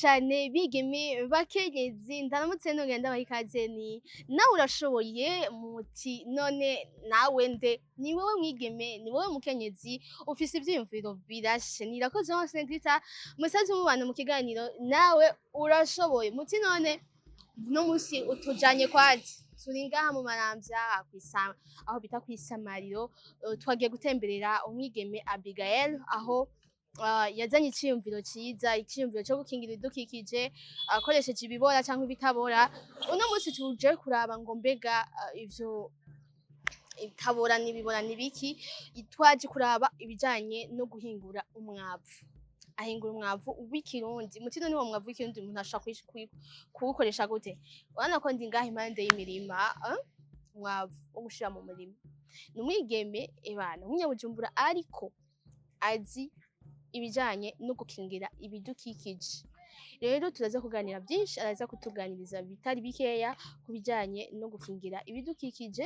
cane bigeme bakenyezi ndaramutse nongera ndabaha ikaze nawe urashoboye muti none nawe nde ni wowe mwigeme ni wowe mukenyezi ufise ivyiyumviro birashe nirakoze hose Negrita musazi mubana mu kiganiro nawe urashoboye muti none no musi utujanye kwaje turi ngaha mu Maramvya kw'isama aho bita kw'isamariro twagiye gutemberera umwigeme Abigael aho yazanye iciyumviro ciza iciyumviro co gukingira ibidukikije akoresheje ibibora canke ibitabora uno musi tuje kuraba ngo mbega ivyo itabora n'ibibora nibiki twaje kuraba ibijanye no guhingura umwavu ahingura umwavu w'ikirundi muti none uwo mwavu w'ikirundi umuntu ashaka kuwukoresha gute urabona ko ndi ngaha impande y'imirima umwavu wo gushira mu murima ni umwigeme ebana w'umunyabujumbura ariko azi ibijanye no gukingira ibidukikije rero turaza kuganira byinshi araza kutuganiriza bitari bikeya ku bijanye no gukingira ibidukikije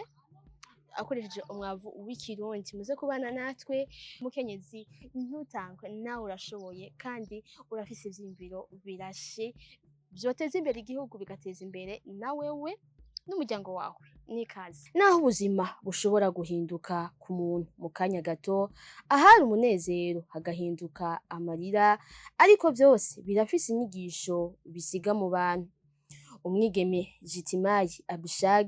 akoresheje umwavu w'ikirundi muze kubana natwe mukenyezi ntutankwe nawe urashoboye kandi urafise ivyiyumviro birashe vyoteza imbere igihugu bigateza imbere na wewe n'umuryango wawe nikaze naho ubuzima bushobora guhinduka ku muntu mu kanya gato ahari umunezero hagahinduka amarira ariko vyose birafise inyigisho bisiga mu bantu umwigeme Jitimayi Abishag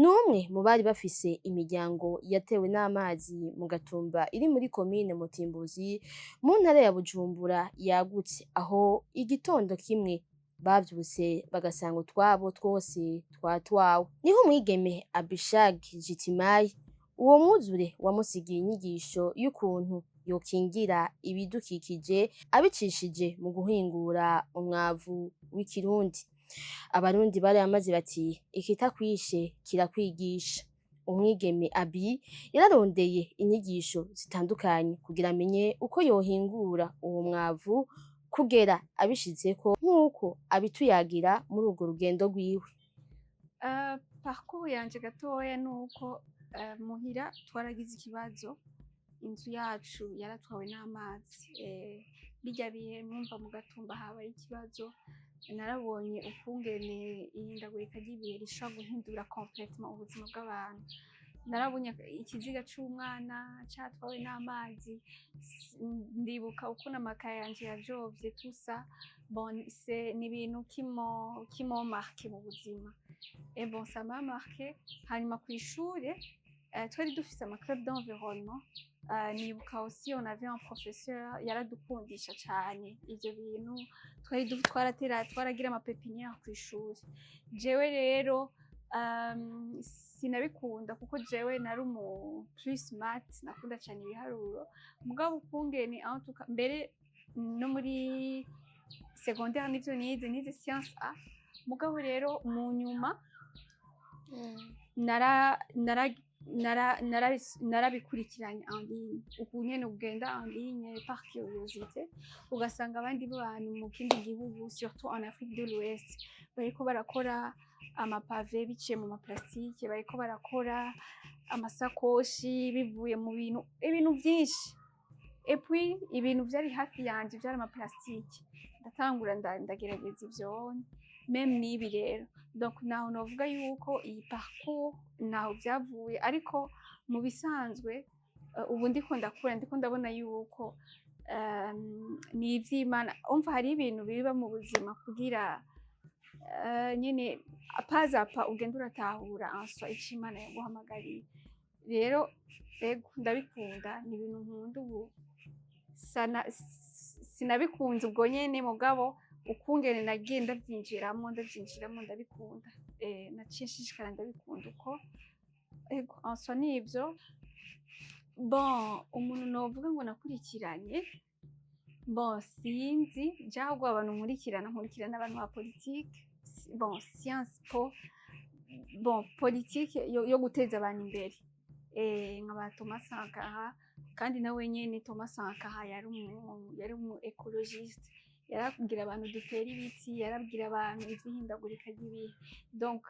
numwe mu bari bafise imiryango yatewe n'amazi mu Gatumba iri muri komine Mutimbuzi mu ntara ya Bujumbura yagutse aho igitondo kimwe bavyuse bagasanga utwabo twose twatwawe niho umwigeme Abishag Jitimayi uwo mwuzure wamusigiye inyigisho y'ukuntu yokingira ibidukikije abicishije mu guhingura umwavu w'ikirundi abarundi bari amaze bati ikitakwishe kirakwigisha umwigeme Abi yararondeye inyigisho zitandukanye kugira amenye uko yohingura uwo mwavu kugera abishizeko nk'uko abituyagira muri urwo rugendo rwiwe parcours yanje gatoya nuko muhira twaragize ikibazo inzu yacu yaratwawe n'amazi birya bihe mwumva mu Gatumba habaye ikibazo narabonye ukungene ihindagurika ry'ibihe rishobora guhindura complètement ubuzima bw'abantu narabonye ikiziga c'umwana catwawe n'amazi ndibuka ukuntu amakaye yanje yajovye tusa bon ni ibintu kimo marqué mu buzima et bon ça m'a marqué hanyuma kw'ishure twari dufise ama club d'environnement nibuka aussi on avait un professeur yaradukundisha cane ivyo bintu twaragira ama pépinière kw'ishure jewe rero sinabikunda kuko jewe nari plus math nakunda cane ibiharuro mugabo ukungene mbere no muri secondaire nivyo nize science A mugabo rero mu nyuma narabikurikiranye en ligne uku nyene ugenda en ligne par curiosité ugasanga abandi bantu mu kindi gihugu surtout en Afrique de l'Ouest bariko barakora amapave biciye mu maplastique bariko barakora amasakoshi bivuye mu ibintu vyinshi et puis ibintu vyari hafi yanje vyari amaplastique ndatangura ndagerageza ivyo même nibi rero donc naho novuga yuko iyi parcours naho vyavuye ariko mu bisanzwe ubu ndiko ndakura ndiko ndabona yuko ni ivy'Imana umva hari ibintu biba mu buzima kugira nyene apazapa ugenda uratahura answa ico Imana yaguhamagariye rero ndabikunda ni ibintu nkunda ubu sinabikunze ubwo nyene mugabo ukungene nagiye ndavyinjiramo ndabikunda naciye nshishikara ndabikunda uko answa nivyo bon umuntu novuga ngo nakurikiranye bon sinzi jahubwo abantu nkurikirana abantu ba politique bon science po bon politique yo guteza abantu imbere nkaba Thomas Sankara kandi nawe nyene Thomas Sankara yari umu écologiste yarabwira abantu dutera ibiti yarabwira abantu ivy'ihindagurika ry'ibihe donc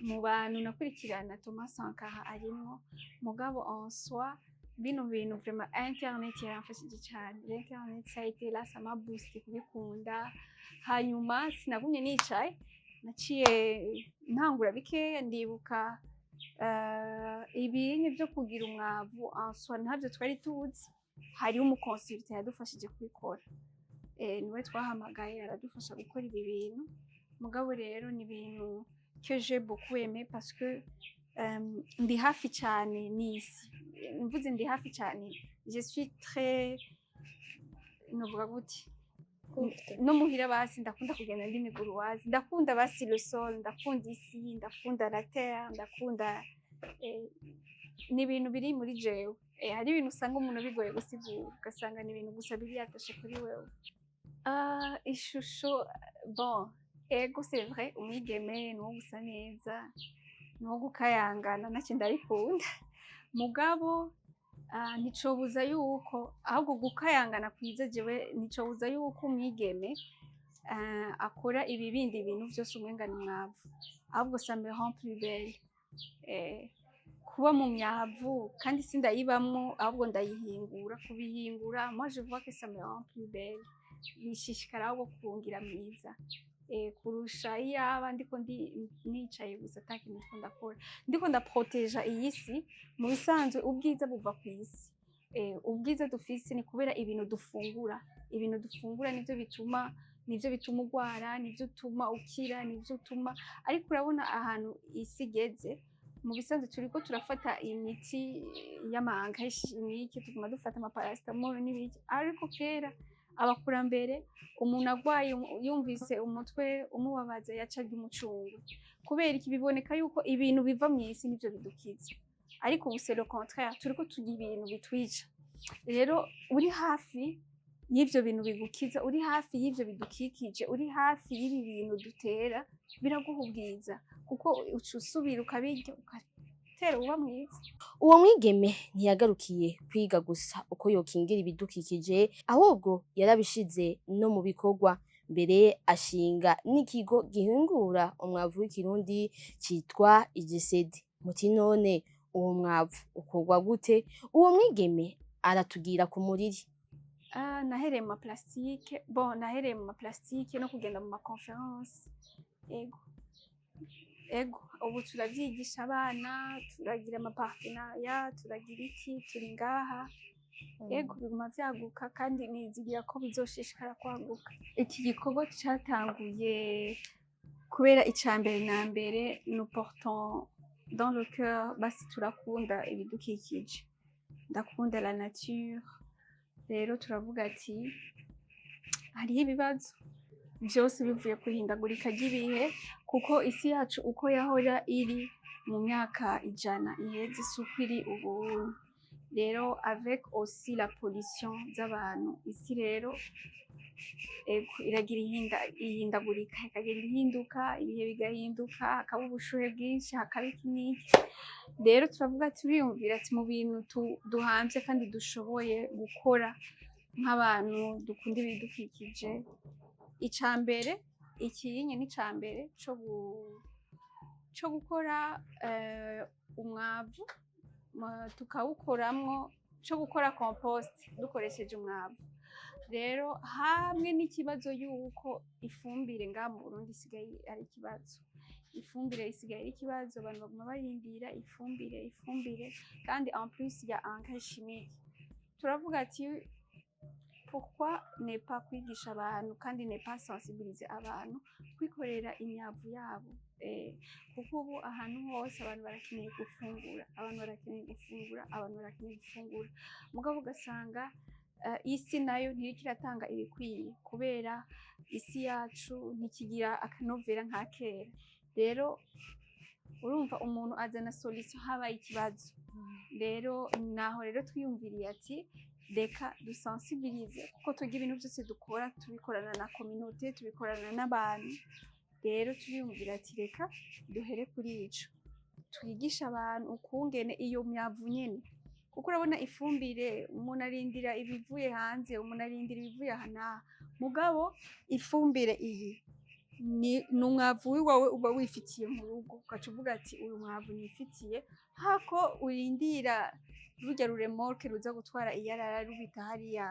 mu bantu nakurikirana Thomas Sankara arimwo mugabo en soi bino bintu vraiment internet yaramfashije cyane. Internet ça a été là, ça m'a boosté kubikunda. Hanyuma sinagumye nicaye, naciye ntangura bikeya ndibuka ibintu byo kugira umwavu en soi ntabyo twari tuzi. Hariho umuconsultant yadufashije kubikora. Niwe twahamagaye aradufasha gukora ibi bintu. Mugabo rero ni ibintu que j'ai beaucoup aimé parce que ndi hafi cyane n'isi. Mvuze ndi hafi cyane, je suis très novuga gute no muhira basi ndakunda kugenda ndi miguruwazi, ndakunda basi le sol, ndakunda isi, ndakunda la terre, ndakunda ni ibintu biri muri jewe. Hari ibintu usanga umuntu bigoye gusigura ugasanga ni ibintu gusa biri yatashe kuri wewe. Ishusho bon ego c'est vrai umwigeme ni wo gusa neza, ni wo gukayangana nacyo ndabikunda. Mugabo nticobuza yuko ahubwo gukayangana kwiza jewe nticobuza yuko umwigeme akora ibi bindi bintu byose umenga ni mwavu, ahubwo ça me rend plus belle. Kuba mu myavu kandi sindayibamwo ahubwo ndayihingura, kubihingura moi je vois que ça me rend plus belle, bishishikara ahubwo kungira mwiza kurusha iyaba ndiko nicaye gusa atakintu ndiko ndakora, ndiko ndaproteja iyi si. Mu bisanzwe ubwiza buva ku isi, ubwiza dufise ni kubera ibintu dufungura. Ibintu dufungura nivyo bituma ugwara, nivyo bituma ukira, nivyo bituma. Ariko urabona ahantu isi igeze, mu bisanzwe turiko turafata imiti y'amahanga y'ishimike, tuguma dufata amaparacetamol n'ibiki. Ariko kera abakurambere umuntu agwaye yumvise umutwe umubabaza yacaga umucungu. Kubera iki? Biboneka yuko ibintu biva mu isi nivyo bidukiza. Ariko ubu c'est le contraire, turiko tugira ibintu bitwica. Rero uri hafi y'ivyo bintu bigukiza, uri hafi y'ivyo bidukikije, uri hafi y'ibi bintu dutera, biraguha ubwiza kuko uca usubira ukabirya ugatera uba mwiza. Uwo mwigeme ntiyagarukiye kwiga gusa uko yokingira ibidukikije, ahubwo yarabishize no mu bikorwa. Mbere ashinga n'ikigo gihingura umwavu w'ikirundi citwa Igisedi. Muti none uwo mwavu ukorwa gute? Uwo mwigeme aratugira ku muriri. Nahereye mu plastique, nahereye mu plastique no kugenda mu conference. Ego ubu turavyigisha abana, turagira amapartenariat, turagira iki, turi ngaha. Ego biguma vyaguka kandi nizigira ko bizoshishikara kwaguka. Iki gikorwa catanguye kubera icambere na mbere nous portons dans le cœur, basi turakunda ibidukikije, ndakunda la nature. Rero turavuga ati hariho ibibazo byose bivuye kuhindagurika ry'ibihe, kuko isi yacu uko yahora iri mu myaka 100 iheze suko iri ubu. Rero avec aussi la pollution z'abantu, isi rero iragira ihindagurika, ikagenda ihinduka, ibihe bigahinduka, hakaba ubushuhe bwinshi, hakaba iki n'iki. Rero turavuga turiyumvira ati mu bintu duhanze kandi dushoboye gukora nk'abantu dukunda ibidukikije, icambere ikinye n'icambere co gukora umwavu tukawukoramwo, co gukora compost dukoresheje umwavu. Rero hamwe n'ikibazo yuko ifumbire ngaha mu Burundi isigaye ari ikibazo, ifumbire isigaye ari ikibazo, abantu baguma barindira ifumbire kandi en plus ya engrais chimique. Turavuga ati pourquoi ne pas kwigisha abantu kandi ne pas sensibiliser abantu kwikorera imyavu yabo, kuko ubu ahantu hose abantu barakeneye gufungura, mugabo ugasanga isi nayo ntiriko iratanga ibikwiye kubera isi yacu ntikigira akanovera nka kera. Rero urumva umuntu azana solution habaye ikibazo. Rero naho rero twiyumviriye ati reka dusensibilize, kuko tugira ibintu byose dukora tubikorana na communauté, tubikorana n'abantu. Rero turiyumvira ati reka duhere kuri ico, twigisha abantu ukungene iyo myavu nyene, kuko urabona ifumbire umuntu arindira ibivuye hanze, umuntu arindira ibivuye aha n'aha, mugabo ifumbire iyi ni umwavu wiwawe uba wifitiye mu rugo ugaca uvuga ati uyu mwavu nifitiye hako urindira rujya ruremorke ruza gutwara iyarara rubita hariya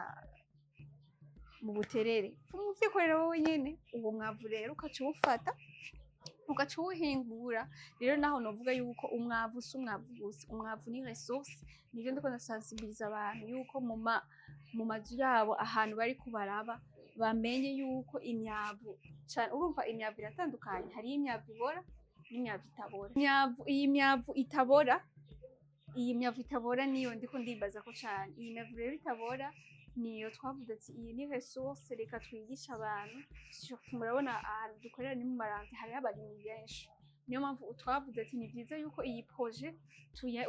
mu buterere umuvyikorera wowe nyene uwo mwavu rero ukaca uwufata ugaca uwuhingura rero naho novuga yuko umwavu si umwavu gusa umwavu ni resource nivyo ndiko ndasensibiliza abantu yuko mu mazu yabo ahantu bari kubaraba bamenye yuko imyavu cane urumva imyavu iratandukanye hari imyavu ibora n'imyavu itabora iyi myavu itabora niyo ndiko ndibaza ko cane iyi myavu rero itabora niyo twavuze ati iyi ni resource reka twigisha abantu surtout murabona ahantu dukorera ni mu maranti hari abarimyi benshi niyo mpamvu twavuze ati ni byiza yuko iyi projet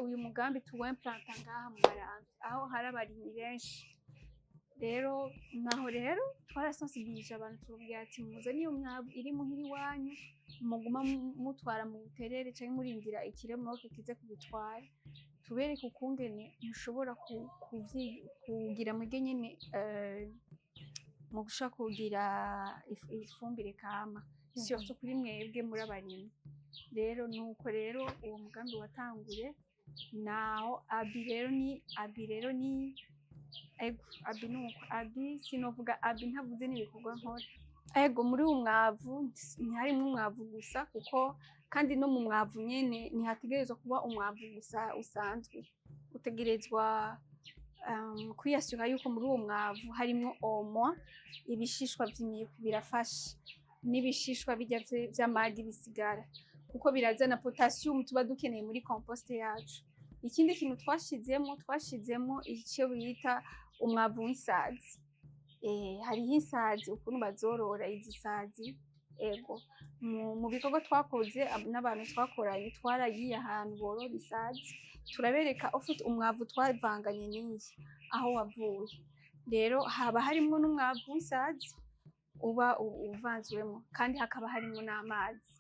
uyu mugambi tuwimplanta ngaha mu maranti aho hari abarimyi benshi rero naho rero twarasensibilije abantu tubabwira ati muze niyo myavu iri muhira iwanyu muguma mutwara mu buterere canke murindira ikiremoroke kize kubitwara tubereke ukungene mushobora kugira mwige nyene mu gushaka kugira ifumbire kama surtout kuri mwebwe muri abarimyi rero nuko rero uwo mugambi watanguye naho abi rero ni ego abi nuko abi sinovuga abi ntavuze n'ibikorwa nkora ego muri uwo mwavu ntiharimwo umwavu gusa kuko kandi no mu mwavu nyene ntihategerezwa kuba umwavu gusa usanzwe utegerezwa kwiyasura yuko muri uwo mwavu harimwo omo ibishishwa vy'imyuka birafasha n'ibishishwa bijya vy'amagi bisigara kuko birazana potassium tuba dukeneye muri compost yacu ikindi kintu twashizemo icyo bita umwavu w'isazi hariho isazi ukuntu bazorora izi sazi ego mu bikorwa twakoze n'abantu twakoranye twaragiye ahantu borora isazi turabereka ufite umwavu twavanganye n'iyi aho wavuye rero haba harimo n'umwavu w'isazi uba uvanzwemo kandi hakaba harimo n'amazi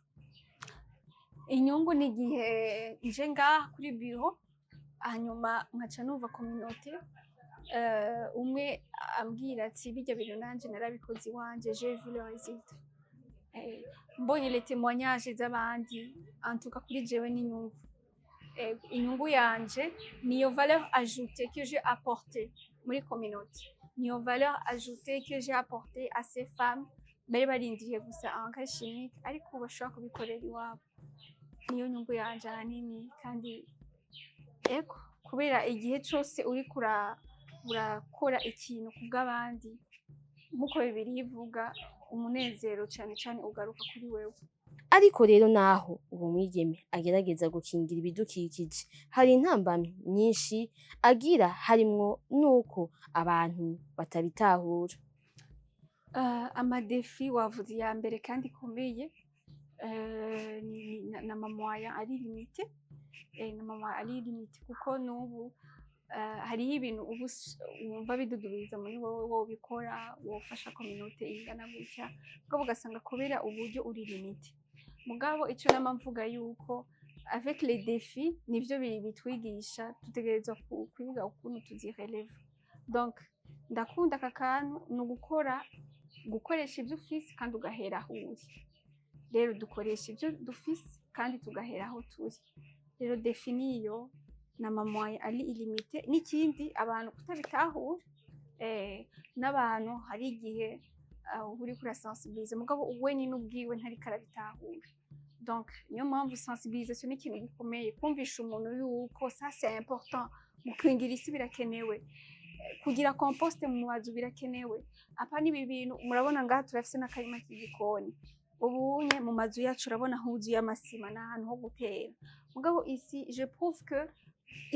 inyungu ni igihe nje ngaha kuri biro hanyuma nkaca numva communauté umwe ambwira ati bijya bintu nanje narabikoze iwanje j'ai vu le résultat mbonye les témoignages z'abandi en tout cas kuri jewe inyungu yanje niyo valeur ajoutée que j'ai apportée muri communauté niyo valeur ajoutée que j'ai apportée à ces femmes bari barindiriye gusa engrais chimique ariko bashobora kubikorera iwabo niyo nyungu yanje ahanini kandi eko kubera igihe cyose uri urakora ikintu kubw'abandi nk'uko bibiri ivuga umunezero cyane cyane ugaruka kuri wewe ariko rero naho uwo mwigeme agerageza gukingira ibidukikije hari intambamyi nyinshi agira harimwo nuko abantu batabitahura amadefi wavuze ya mbere kandi ikomeye na mamoya ari limite kuko n'ubu hariho ibintu ubu wumva bidudubiriza muri wowe ubikora wofasha communauté ingana gutya mugabo ugasanga kubera uburyo uri limite mugabo icyo nama mvuga yuko avec les défis nivyo bitwigisha tutegerezwa kwiga ukuntu tuzireleva donc ndakunda aka kantu ni gukoresha ibyo ufise kandi ugahera aho uri rero dukoresha ibyo dufise kandi tugahera aho turi rero défi niyo na mamoya ari illimité n'ikindi abantu kutabitahura n'abantu hari igihe uri kurasensibiliza mugabo we nyine ubwiwe ntari karabitahura donc niyo mpamvu sensibilisation ni ikintu gikomeye kumvisha umuntu yuko ça c'est important mu kwingira isi birakenewe kugira compost mu mazu birakenewe apa nibi bintu murabona ngaha turafise n'akarima k'igikoni ubunye mu mazu yacu urabona huzuye amasima n'ahantu ho gutera mugabo isi je prouve que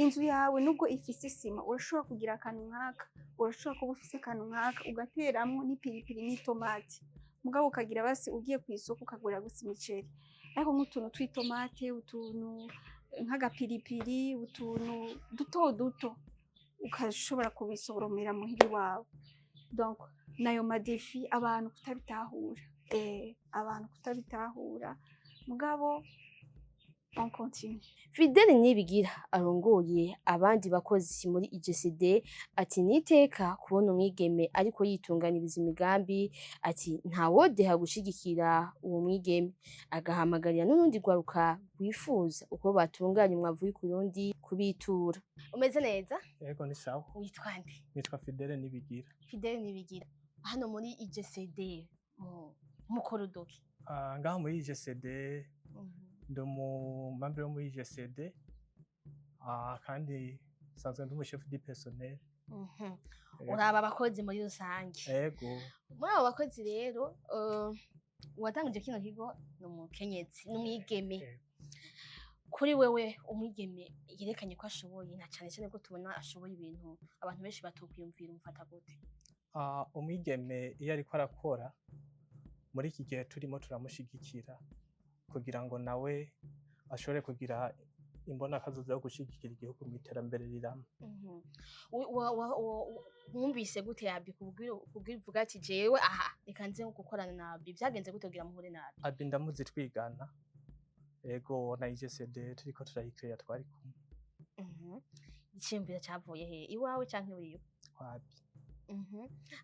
inzu yawe nubwo ifise isima urashobora kugira akantu nkaka urashobora kuba ufise akantu nkaka ugateramwo n'ipiripiri n'itomati mugabo ukagira basi ugiye ku isoko ukagura gusa imiceri ariko nk'utuntu tw'itomate utuntu nk'agapiripiri utuntu duto ukashobora kubisoromera muhiri wawe donc nayo madefi abantu kutabitahura mugabo on continue. Fidele Niyibigira arongoye abandi bakozi muri IGCD ati niteka kubona umwigeme ariko yitunganiriza imigambi, ati ntawodeha gushigikira uwo mwigeme, agahamagarira n'urundi rwaruka rwifuza uko batunganya umwavu w'ikurundi kubitura. Umeze neza? Yego ni sawa. Witwa nde? Nitwa Fidele Niyibigira. Fidele Niyibigira. Hano muri IGCD mukora uduki? Ngaho muri IGCD ndi umumambere wo muri IGCD, kandi nsanzwe ndi umushefu di personnel. Uraba abakozi muri rusange. Yego. Muri abo bakozi rero uwatanguje kino kigo ni umukenyezi n'umwigeme. Kuri wewe umwigeme yerekanye ko ashoboye, na cane cane ko tubona ashoboye ibintu abantu benshi batokwiyumvira, umufata gute? Umwigeme iyo ariko arakora muri iki gihe turimo turamushigikira kugira ngo nawe ashobore kugira imbonakazoza yo gushigikira igihugu mu iterambere rirama. Wumvise gute Abi kubwira uvuga ati jewe aha reka nze gukorana na Abi, vyagenze gute kugira muhure na Abi? Abi ndamuzi twigana, yego na IGCD turiko turayikreya twari kumwe. Iciyumviro cavuye he, iwawe canke wiwe? Abi.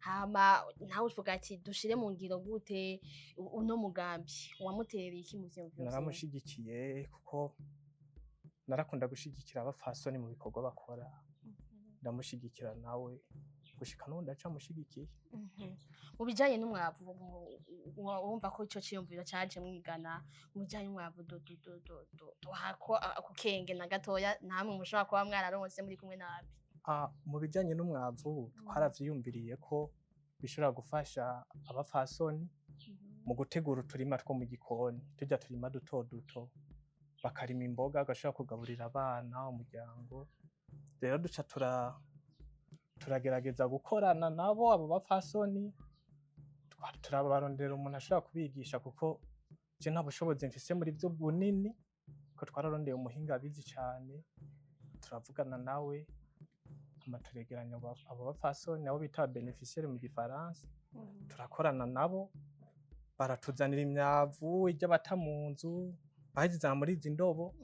Hama nawe uvuga ati dushire mu ngiro gute uno mugambi, wamutereye iki mu vyumviro? Naramushigikiye kuko narakunda gushigikira abafasoni mu bikorwa bakora, ndamushigikira nawe gushika n'ubu ndacamushigikiye. Mu bijanye n'umwavu wumva ko ico ciyumviro caje mwigana, mu bijanye n'umwavu hako ako kenge na gatoya namwe mushobora kuba mwararonse muri kumwe na Abi? Mu bijanye n'umwavu twaravyiyumviriye ko bishobora gufasha abafasoni mu gutegura uturima two mu gikoni, turya turima duto duto, bakarima imboga agashobora kugaburira abana, umuryango. Rero duca turagerageza gukorana nabo abo bafasoni, turabarondera umuntu ashobora kubigisha kuko je nta bushobozi mfise muri vyo bunini, ko twararondeye umuhinga abizi cane, turavugana nawe turegeranya abo bafasoni nabo bita beneficiaire mu gifaransa, turakorana nabo, baratuzanira imyavu ijya bata mu nzu, bahizana muri izi ndobo,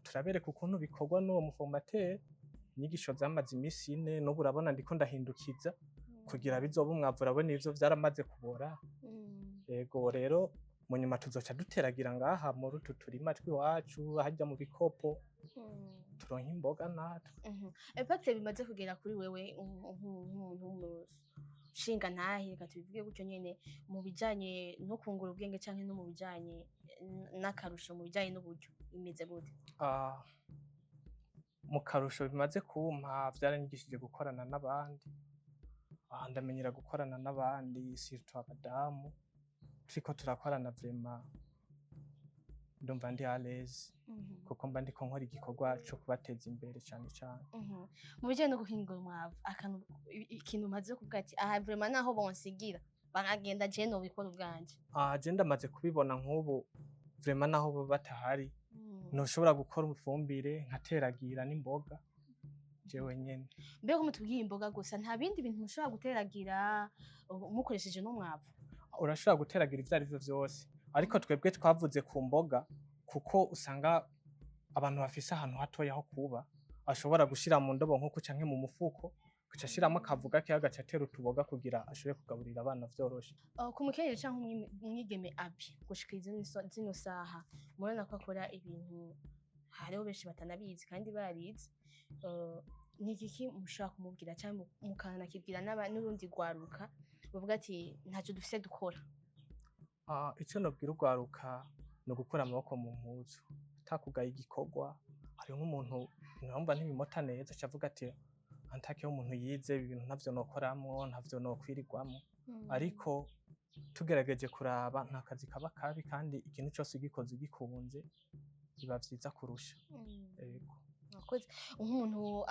turabereka ukuntu bikorwa n'uwo muformateur. Inyigisho zamaze imisi 4, n'ubu urabona ndiko ndahindukiza kugira bizoba umwavu, urabona ivyo vyaramaze kubora. Yego rero mu nyuma tuzoca duteragira ngaha muri utu turima twiwacu, harya mu bikopo turonka imboga natwe. Impact bimaze kugera kuri wewe nk'umuntu shinga ntahe, reka tubivuge gutyo nyene, mu bijanye no kungura ubwenge canke no mu bijanye n'akarusho, mu bijanye n'uburyo imeze gute? Mu karusho bimaze kumpa, vyaranyigishije gukorana n'abandi, ndamenyera gukorana n'abandi surtout abadamu, turiko turakorana vraiment ndumva ndi à l'aise kuko mba ndiko nkora igikorwa co kubateza imbere cane cane. Mu bijanye no guhingura umwavu, ikintu umaze kuvuga ati aha vraiment naho bonsigira bakagenda je no bikora ubwanje? Je ndamaze kubibona nk'ubu vraiment naho bo batahari, noshobora gukora ifumbire nkateragira n'imboga jewe nyene. Mbega mutubwiye imboga gusa, nta bindi bintu mushobora guteragira mukoresheje n'umwavu? Urashobora guteragira ivyo arivyo vyose, ariko twebwe twavuze ku mboga kuko usanga abantu bafise ahantu hatoya ho kuba, ashobora gushira mu ndobo nk'uko canke mu mufuko, gaca ashiramo akavu gakeya, gaca atera utuboga kugira ashobore kugaburira abana vyoroshe. Ku mukenyezi canke umwigeme Abi gushika zino saha, murabona ko akora ibintu hariho benshi batanabizi kandi barizi, ni igiki mushobora kumubwira canke mukanakibwira n'urundi rwaruka bavuga ati ntaco dufise dukora? Ico nobwira urwaruka ni ugukura amaboko mu mpuzu, atakugaye igikorwa. Hariho nk'umuntu numva ntibimota neza acavuga ati antakeho umuntu yize ibintu ntavyo nokoramwo, ntavyo nokwirirwamwo, ariko tugerageje kuraba nta kazi kaba kabi, kandi ikintu cose ugikoze ugikunze biba vyiza kurusha. Yego. Nk'umuntu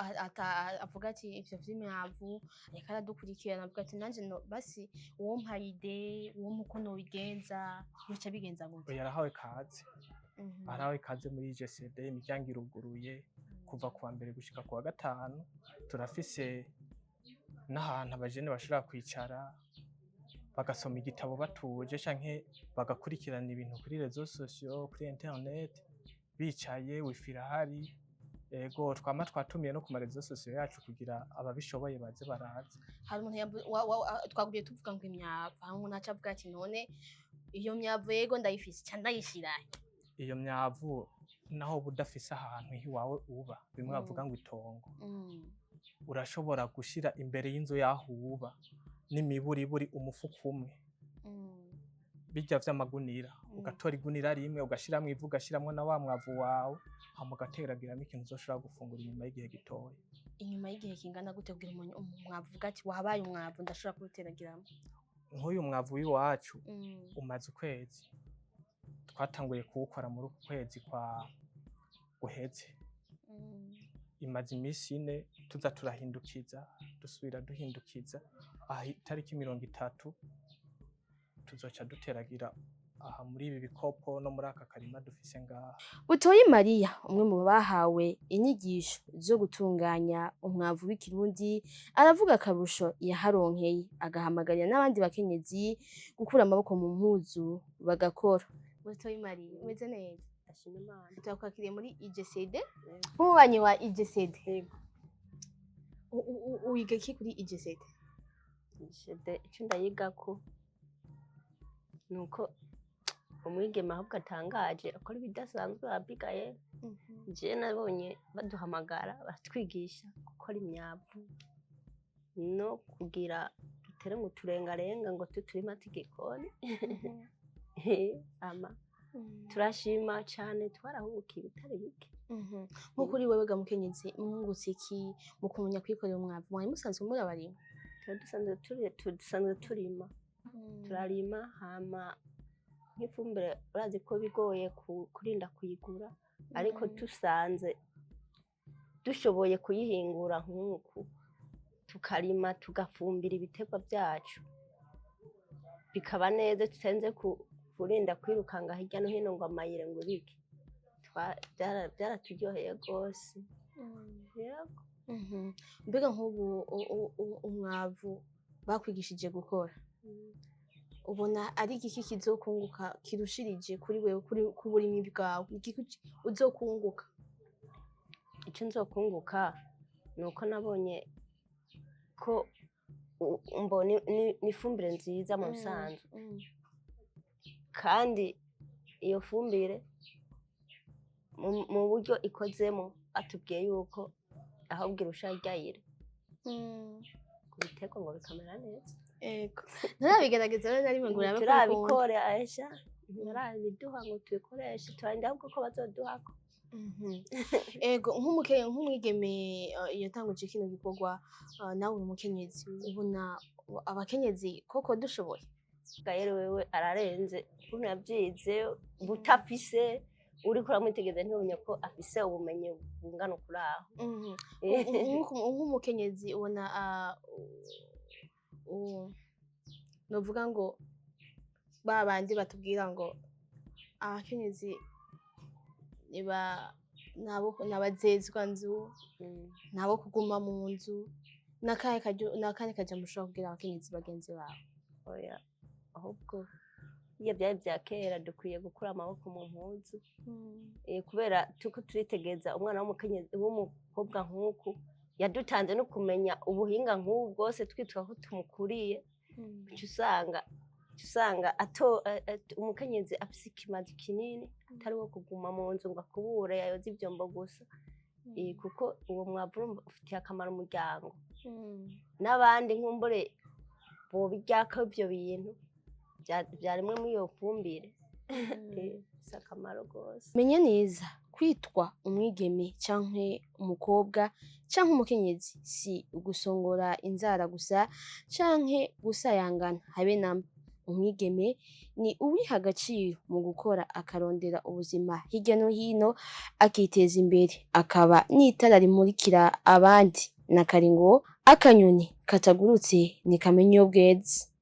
avuga ati ivyo vy'imyavu reka aradukurikirana, avuga ati nanje basi uwo mpaye ide, uwo muko nobigenza, bica bigenza gute? Yarahawe kaze, arahawe kaze muri IGCD, imiryango iruguruye kuva kuwa mbere gushika kuwa gatanu. Turafise n'ahantu abajene bashobora kwicara bagasoma igitabo batuje, canke bagakurikirana ibintu kuri réseaux sociaux, kuri internet. bicaye, wifi irahari. Ego twama twatumiye no ku marezo sosiyo yacu kugira ababishoboye baze baraza. hari umuntu twaguye tuvuga ngo imyavu, hari umuntu aca avuga ati none iyo myavu yego ndayifise ca ndayishirahe. Iyo myavu naho budafise ahantu iwawe uba, bimwe bavuga ngo itongo, urashobora gushira imbere y'inzu yaho uba n'imiburiburi umufuko umwe bijya vy'amagunira, ugatora igunira rimwe ugashiramwo ivu, ugashiramwo na wa mwavu wawe, hama ugateragiramo ikintu uzoshobora gufungura inyuma y'igihe gitoya. Inyuma y'igihe kingana gute kugira umwavu uvuga ati wabaye umwavu ndashobora kuwuteragiramo? Nk'uyu mwavu w'iwacu umaze ukwezi, twatanguye kuwukora muri uku kwezi kwa guheze. Imaze imisi 4 tuza turahindukiza, dusubira duhindukiza, aha itariki 30 tuzoca duteragira aha muri ibi bikopo no muri aka karima dufise ngaha. Butoyi Maria, umwe mu bahawe inyigisho zo gutunganya umwavu w'ikirundi, aravuga akarusho yaharonkeye, agahamagarira n'abandi bakenyezi gukura amaboko mu mpuzu bagakora. Butoyi Maria, umeze neza? Ndashima Imana. Turakwakiriye muri IGCD. Nk'umubanyi wa IGCD, wiga iki kuri IGCD? IGCD ico ndayigako nuko umwigeme ahubwo atangaje akora ibidasanzwe Abigaye. Je nabonye baduhamagara batwigisha gukora imyavu no kugira dutere mu turengarenga ngo tuturima tigikoni. Ama turashima cyane, twarahubukiye bitari bike. Nko kuri wewe ga mukenyezi, mwungutse iki mu kumenya kwikorera umwavu? Mwari musanzwe muri abarima? Dusanzwe turima, turarima, hama nk'ifumbire urazi ko bigoye kurinda kuyigura, ariko dusanze dushoboye kuyihingura nk'uku, tukarima tugafumbira ibiterwa byacu bikaba neza, tutenze kurinda kwirukanga hirya no hino ngo amayire ngo bike. Byaraturyoheye rwose. Yego. Mbega nk'ubu umwavu bakwigishije gukora, ubona ari igiki kizokunguka kirushirije kuri wewe, ku burimyi bwawe? Igiki uzokunguka? Ico nzokunguka nuko nabonye ko mbona n'ifumbire nziza mu busanzwe, kandi iyo fumbire mu buryo ikozemo atubwiye yuko ahubwo irusha ryayire ku biterwa ngo bikamera neza. Ego, ntarabigerageza rero narimwe ngo urabe ko turabikore Aisha, ntarabiduha ngo tubikoreshe, turarindira ahubwo ko bazoduhako. Ego, nk'umwigeme yatanguje kino gikorwa, nawe uri umukenyezi, ubona abakenyezi koko dushoboye? Gael wewe ararenze, ukuntu yavyize butafise, uriko uramwitegeza ntibonye ko afise ubumenyi bungana kuri aho. Nk'umukenyezi ubona novuga ngo babandi batubwira ngo abakenyezi nabazezwa nzu, nabo kuguma mu nzu, nakahe kaja mushobora kubwira abakenyezi bagenzi bawe? Oya, ahubwo iyo byari bya kera dukwiye gukura amaboko mu mpuzu, kubera tuko turitegeza umwana w'umukenyezi w'umukobwa nk'uku yadutanze no kumenya ubuhinga nk'ubu bwose twitwa ko tumukuriye. Usanga umukenyezi afise ikimazi kinini, atari wo kuguma mu nzu ngo akubure yayoza ivyombo gusa, kuko uwo mwavu ufitiye akamaro umuryango, n'abandi nkumbure bobiryako ivyo bintu vyarimwe muri iyo fumbire. Si akamaro rwose. Menye neza, kwitwa umwigeme canke umukobwa canke umukenyezi si ugusongora inzara gusa canke gusayangana habe namba. Umwigeme ni uwiha agaciro mu gukora, akarondera ubuzima hirya no hino, akiteza imbere, akaba n'itara rimurikira abandi. Nakari ngo akanyoni katagurutse ntikamenya iyo bweze.